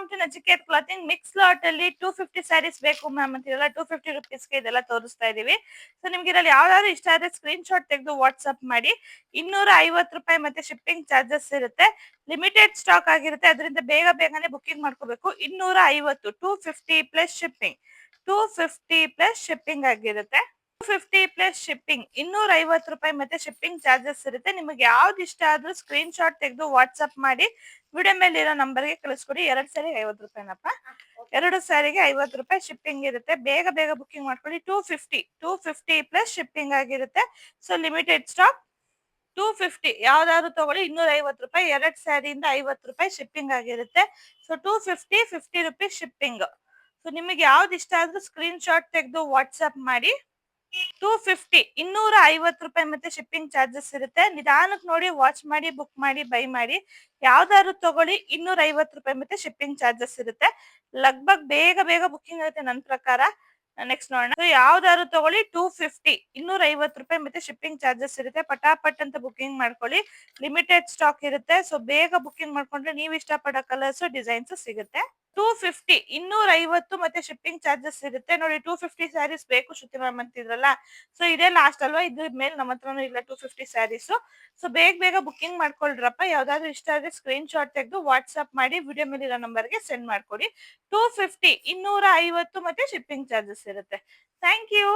Welcome to Nachiket clothing. Mix lot ಅಲ್ಲಿ 250 ಸ್ಯಾರೀಸ್ ಬೇಕು ma'am ಅಂತಿರಲ್ಲ, 250 ರುಪೀಸ್ಗೆ ಇದೆಲ್ಲ ತೋರಿಸ್ತಾ ಇದೀವಿ. ಸೊ ನಿಮ್ಗೆ ಇದ್ರಲ್ಲಿ ಯಾವ್ದಾದ್ರು ಇಷ್ಟ ಆದ್ರೆ ಸ್ಕ್ರೀನ್ ಶಾಟ್ ತೆಗೆದು ವಾಟ್ಸ್ಆಪ್ ಮಾಡಿ. 250 ರೂಪಾಯಿ ಮತ್ತೆ ಶಿಪ್ಪಿಂಗ್ ಚಾರ್ಜಸ್ ಇರುತ್ತೆ. ಲಿಮಿಟೆಡ್ ಸ್ಟಾಕ್ ಆಗಿರುತ್ತೆ, ಅದರಿಂದ ಬೇಗ ಬೇಗನೆ ಬುಕಿಂಗ್ ಮಾಡ್ಕೋಬೇಕು. 250 250 ಪ್ಲಸ್ ಶಿಪ್ಪಿಂಗ್, 250 ಪ್ಲಸ್ ಶಿಪ್ಪಿಂಗ್ ಆಗಿರುತ್ತೆ. 250 ಪ್ಲಸ್ ಶಿಪ್ಪಿಂಗ್ 250 ರೂಪಾಯಿ ಮತ್ತೆ ಶಿಪ್ಪಿಂಗ್ ಚಾರ್ಜಸ್ ಇರುತ್ತೆ. ನಿಮಗೆ ಯಾವ್ದು ಇಷ್ಟ ಆದ್ರೂ ಸ್ಕ್ರೀನ್ ಶಾಟ್ ತೆಗೆದು ವಾಟ್ಸ್ಆಪ್ ಮಾಡಿ ವಿಡಿಯೋ ಮೇಲೆ ಇರೋ ನಂಬರ್ಗೆ ಕಳಿಸ್ಕೊಡಿ. 2 ಸ್ಯಾರಿಗೆ 50 ರೂಪಾಯಿನಪ್ಪ, 2 ಸ್ಯಾರಿಗೆ 50 ರೂಪಾಯಿ ಶಿಪ್ಪಿಂಗ್ ಇರುತ್ತೆ. ಬೇಗ ಬೇಗ ಬುಕಿಂಗ್ ಮಾಡ್ಕೊಳ್ಳಿ. 250 ಪ್ಲಸ್ ಶಿಪ್ಪಿಂಗ್ ಆಗಿರುತ್ತೆ. ಸೊ ಲಿಮಿಟೆಡ್ ಸ್ಟಾಕ್ 250 ಯಾವ್ದಾದ್ರು ತಗೊಳ್ಳಿ. 250 ರೂಪಾಯಿ 2 ಸ್ಯಾರಿಯಿಂದ 50 ರೂಪಾಯಿ ಶಿಪ್ಪಿಂಗ್ ಆಗಿರುತ್ತೆ. So 250 rupees shipping. ಸೊ ನಿಮಗೆ ಯಾವ್ದು ಇಷ್ಟ ಆದ್ರೂ ಸ್ಕ್ರೀನ್ ಶಾಟ್ ತೆಗೆದು ವಾಟ್ಸ್ಆಪ್ ಮಾಡಿ. 250 250 ರೂಪಾಯಿ ಮತ್ತೆ ಶಿಪ್ಪಿಂಗ್ ಚಾರ್ಜಸ್ ಇರುತ್ತೆ. ನಿಧಾನಕ್ಕೆ ನೋಡಿ, ವಾಚ್ ಮಾಡಿ, ಬುಕ್ ಮಾಡಿ, ಬೈ ಮಾಡಿ. ಯಾವ್ದಾದ್ರು ತಗೊಳ್ಳಿ. 250 ರೂಪಾಯಿ ಮತ್ತೆ ಶಿಪ್ಪಿಂಗ್ ಚಾರ್ಜಸ್ ಇರುತ್ತೆ. ಲಗ್ಭಗ್ ಬೇಗ ಬೇಗ ಬುಕಿಂಗ್ ಆಗುತ್ತೆ ನನ್ನ ಪ್ರಕಾರ. ನೆಕ್ಸ್ಟ್ ನೋಡೋಣ. So, ಯಾವ್ದಾದ್ರು ತಗೊಳ್ಳಿ. 250 250 ರೂಪಾಯಿ ಮತ್ತೆ ಶಿಪ್ಪಿಂಗ್ ಚಾರ್ಜಸ್ ಇರುತ್ತೆ. ಪಟಾಪಟ್ ಅಂತ ಬುಕಿಂಗ್ ಮಾಡ್ಕೊಳ್ಳಿ. ಲಿಮಿಟೆಡ್ ಸ್ಟಾಕ್ ಇರುತ್ತೆ. ಸೊ ಬೇಗ ಬುಕಿಂಗ್ ಮಾಡ್ಕೊಂಡ್ರೆ ನೀವು ಇಷ್ಟಪಡೋ ಕಲರ್ಸ್ ಡಿಸೈನ್ಸ್ ಸಿಗುತ್ತೆ. 250 250 ಮತ್ತೆ ಶಿಪ್ಪಿಂಗ್ ಚಾರ್ಜಸ್ ಇರುತ್ತೆ. ನೋಡಿ, 250 ಸ್ಯಾರೀಸ್ ಬೇಕು ಶ್ರುತಿ ಮ್ಯಾಮ್ ಅಂತಿದ್ರಲ್ಲ, ಸೊ ಇದೇ ಲಾಸ್ಟ್ ಅಲ್ವಾ, ಇದ್ರ ಮೇಲೆ ನಮ್ಮ ಹತ್ರನೂ ಇಲ್ಲ 250 ಸ್ಯಾರೀಸ್. ಸೊ ಬೇಗ ಬೇಗ ಬುಕಿಂಗ್ ಮಾಡ್ಕೊಳ್ರಪ್ಪ. ಯಾವ್ದಾದ್ರು ಇಷ್ಟ ಆದ್ರೆ ಸ್ಕ್ರೀನ್ ಶಾಟ್ ತೆಗೆದು ವಾಟ್ಸ್ಆಪ್ ಮಾಡಿ ವಿಡಿಯೋ ಮೇಲೆ ಇರೋ ನಂಬರ್ಗೆ ಸೆಂಡ್ ಮಾಡ್ಕೊಡಿ. 250 250 ಮತ್ತೆ ಶಿಪ್ಪಿಂಗ್ ಚಾರ್ಜಸ್ ಇರುತ್ತೆ. Thank you.